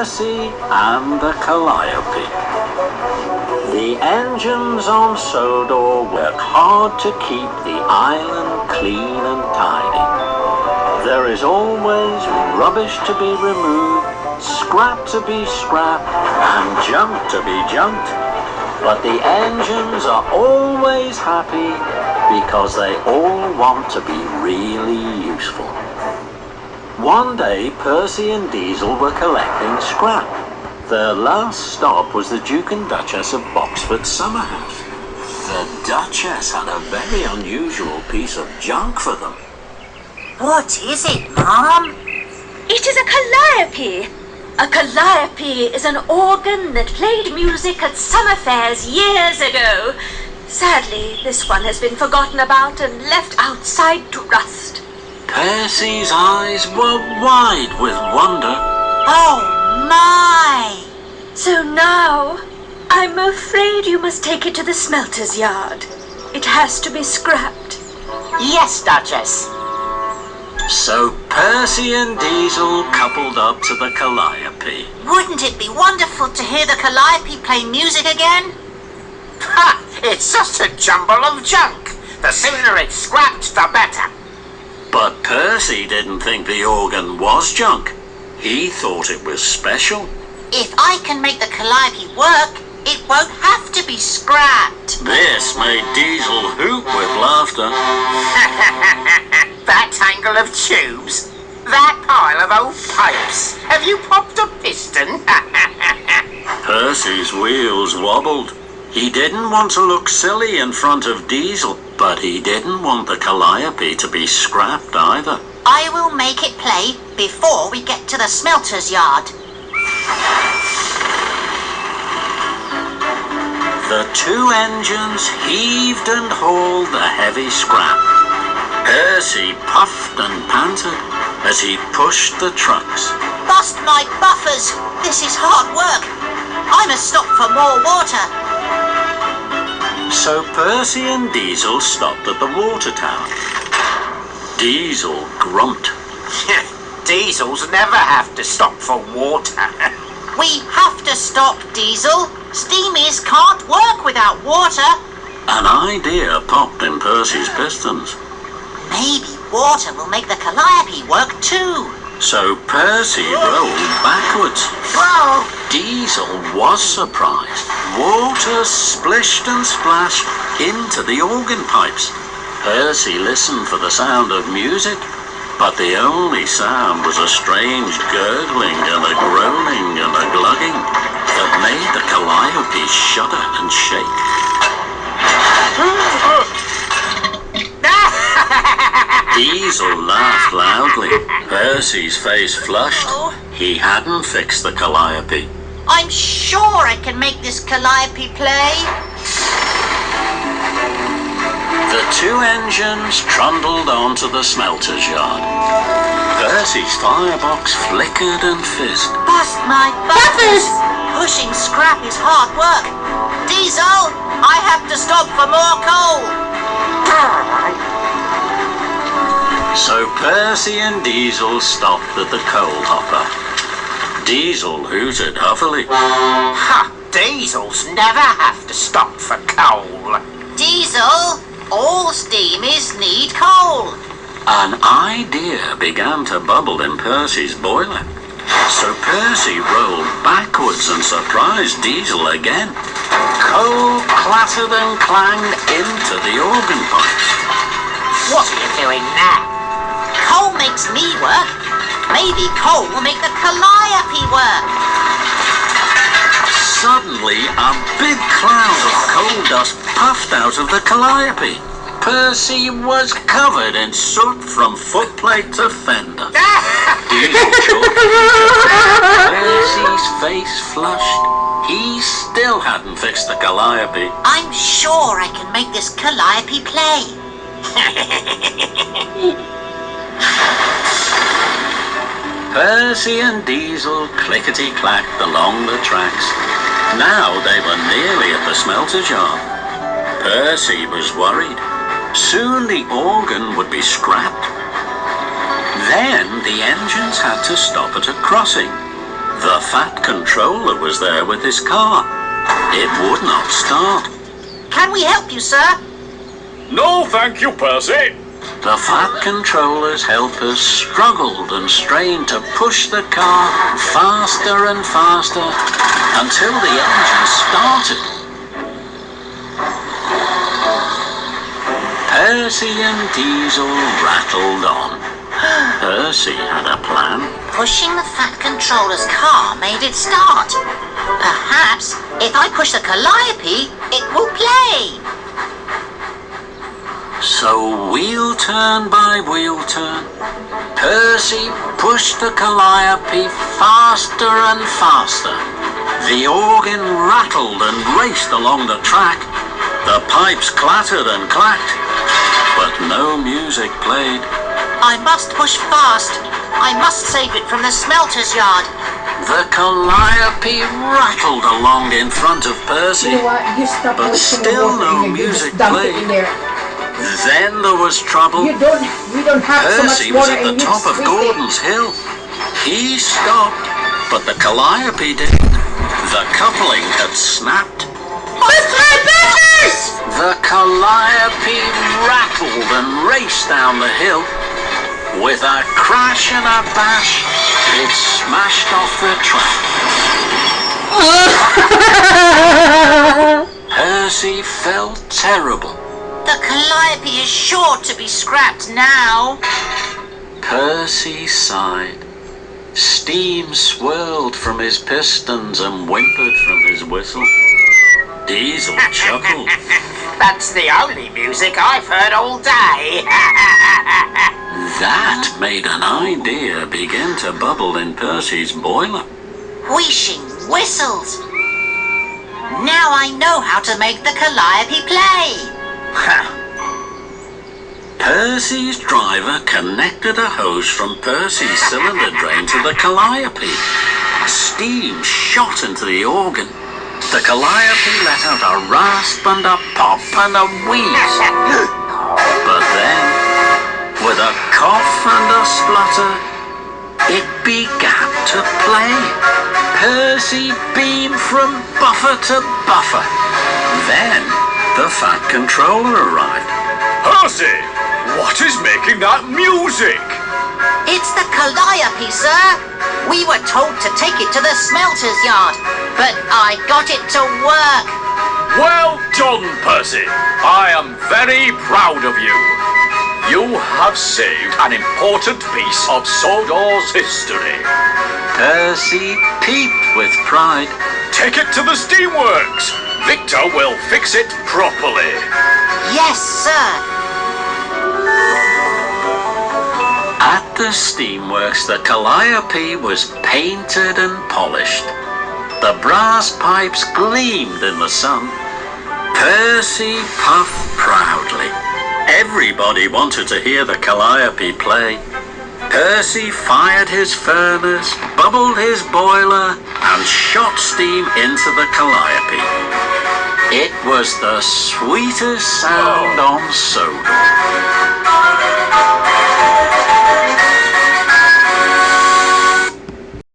Percy and the Calliope. The engines on Sodor work hard to keep the island clean and tidy. There is always rubbish to be removed, scrap to be scrapped, and junk to be junked. But the engines are always happy because they all want to be really useful. One day, Percy and Diesel were collecting scrap. Their last stop was the Duke and Duchess of Boxford's summer house. The Duchess had a very unusual piece of junk for them. What is it, Mom? It is a calliope. A calliope is an organ that played music at summer fairs years ago. Sadly, this one has been forgotten about and left outside to rust. Percy's eyes were wide with wonder. Oh, my! So now, I'm afraid you must take it to the smelter's yard. It has to be scrapped. Yes, Duchess. So Percy and Diesel coupled up to the Calliope. Wouldn't it be wonderful to hear the Calliope play music again? Ha! It's just a jumble of junk. The sooner it's scrapped, the better. But Percy didn't think the organ was junk. He thought it was special. If I can make the Calliope work, it won't have to be scrapped. This made Diesel hoot with laughter. That tangle of tubes. That pile of old pipes. Have you popped a piston? Percy's wheels wobbled. He didn't want to look silly in front of Diesel, but he didn't want the Calliope to be scrapped either. I will make it play before we get to the smelter's yard. The two engines heaved and hauled the heavy scrap. Percy puffed and panted as he pushed the trucks. Bust my buffers! This is hard work. I must stop for more water. So Percy and Diesel stopped at the water tower. Diesel grumped. Diesels never have to stop for water. We have to stop, Diesel. Steamies can't work without water. An idea popped in Percy's pistons. Maybe water will make the Calliope work too. So Percy rolled backwards. Whoa! Diesel was surprised. Water splished and splashed into the organ pipes. Percy listened for the sound of music, but the only sound was a strange gurgling and a groaning and a glugging that made the Calliope shudder and shake. Diesel laughed loudly. Percy's face flushed. He hadn't fixed the Calliope. I'm sure I can make this Calliope play. The two engines trundled onto the smelter's yard. Percy's firebox flickered and fizzed. Bust my buffers! Pushing scrap is hard work. Diesel, I have to stop for more coal. So Percy and Diesel stopped at the coal hopper. Diesel hooted huffily. Ha! Diesels never have to stop for coal. Diesel, all steamies need coal. An idea began to bubble in Percy's boiler. So Percy rolled backwards and surprised Diesel again. Coal clattered and clanged into the organ pipes. What are you doing now? Coal makes me work. Maybe coal will make the Calliope work. Suddenly, a big cloud of coal dust puffed out of the Calliope. Percy was covered in soot from footplate to fender. Diesel choked. Percy's face flushed. He still hadn't fixed the Calliope. I'm sure I can make this Calliope play. Percy and Diesel clickety-clacked along the tracks. Now they were nearly at the smelter's yard. Percy was worried. Soon the organ would be scrapped. Then the engines had to stop at a crossing. The Fat Controller was there with his car. It would not start. Can we help you, sir? No, thank you, Percy. The Fat Controller's helpers struggled and strained to push the car faster and faster until the engine started. Percy and Diesel rattled on. Percy had a plan. Pushing the Fat Controller's car made it start. Perhaps if I push the Calliope, it will play. So wheel turn by wheel turn, Percy pushed the Calliope faster and faster. The organ rattled and raced along the track. The pipes clattered and clacked, but no music played. I must push fast. I must save it from the smelter's yard. The Calliope rattled along in front of Percy, You know what? You stop but wasting still water no and you music just dump it in played. there. Then there was trouble. We don't have Percy so much was water at the and you top of just waste it. Gordon's Hill. He stopped, but the Calliope didn't. The coupling had snapped. With my butters! The Calliope rattled and raced down the hill. With a crash and a bash, it smashed off the track. Percy felt terrible. The Calliope is sure to be scrapped now. Percy sighed. Steam swirled from his pistons and whimpered from his whistle. Diesel chuckled. That's the only music I've heard all day. That made an idea begin to bubble in Percy's boiler. Wheeshing whistles. Now I know how to make the Calliope play. Percy's driver connected a hose from Percy's cylinder drain to the Calliope. Steam shot into the organ. The Calliope let out a rasp and a pop and a wheeze. But then, with a cough and a splutter, it began to play. Percy beamed from buffer to buffer. Then, the Fat Controller arrived. Percy, what is making that music? It's the Calliope, sir. We were told to take it to the smelter's yard, but I got it to work. Well done, Percy. I am very proud of you. You have saved an important piece of Sodor's history. Percy peeped with pride. Take it to the steamworks. Victor will fix it properly. Yes, sir. At the steamworks, the Calliope was painted and polished. The brass pipes gleamed in the sun. Percy puffed proudly. Everybody wanted to hear the Calliope play. Percy fired his furnace, bubbled his boiler, and shot steam into the Calliope. It was the sweetest sound on Sodor.